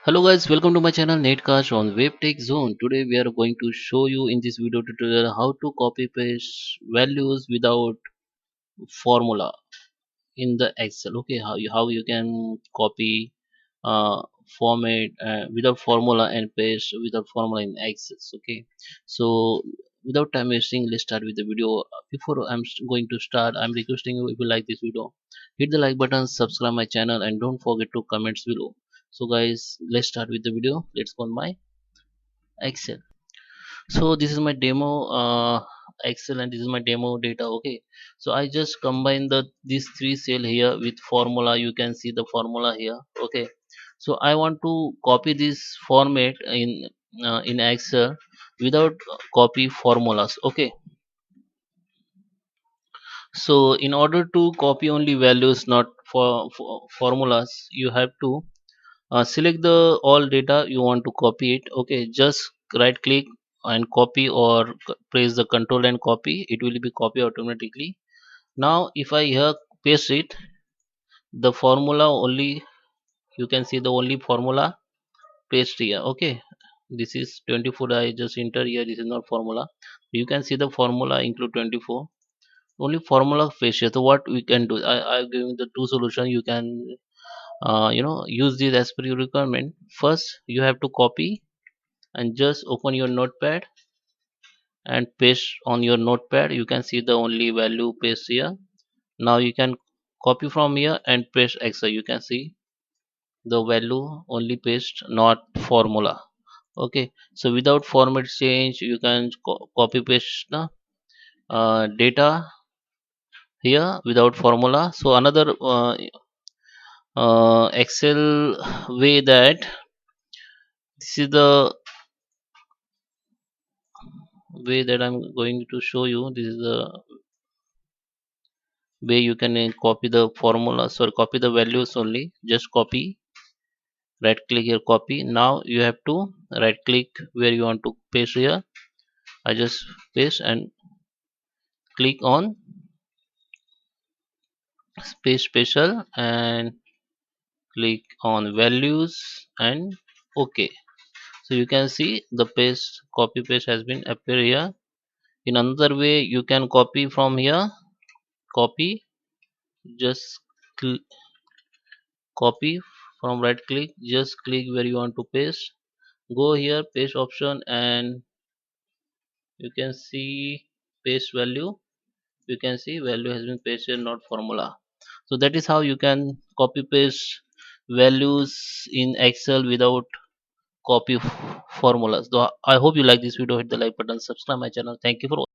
Hello guys, welcome to my channel Netcast on WebTech Zone. Today we are going to show you in this video tutorial how to copy paste values without formula in the Excel. Okay, how you can copy uh, format without formula and paste without formula in Excel. Okay, so without time wasting, let's start with the video. Before going to start, I'm requesting you, if you like this video, hit the like button, subscribe my channel, and don't forget to comments below. So guys, let's start with the video. Let's go on my Excel. So this is my demo Excel, and this is my demo data. Okay, so I just combine these three cell here with formula. You can see the formula here. Okay, so I want to copy this format in Excel without copy formulas. Okay, so in order to copy only values, not for formulas, you have to select the all data you want to copy it. Okay, just right click and copy, or press the control and copy. It will be copy automatically. Now if I here paste it, the formula only, you can see the only formula paste here. Okay, this is 24. I just enter here, this is not formula. You can see the formula include 24, only formula paste here. So what we can do, I'm giving the two solution. You can use this as per your requirement. First you have to copy and just open your notepad and paste on your notepad. You can see the only value paste here. Now you can copy from here and paste Excel. You can see the value only paste, not formula. Okay, so without format change, you can copy paste the data here without formula. So another Excel way, that this is the way that I'm going to show you. This is the way you can copy the formula, sorry, copy the values only. Just copy, right click here, copy. Now you have to right click where you want to paste here. I just paste and click on paste special and click on values and okay. So you can see the paste copy paste has been appear here. In another way you can copy from here. Copy, just copy from right click, just click where you want to paste, go here paste option, and you can see paste value. You can see value has been pasted, not formula. So that is how you can copy paste values in Excel without copy formulas. So I hope you like this video. Hit the like button, subscribe my channel. Thank you for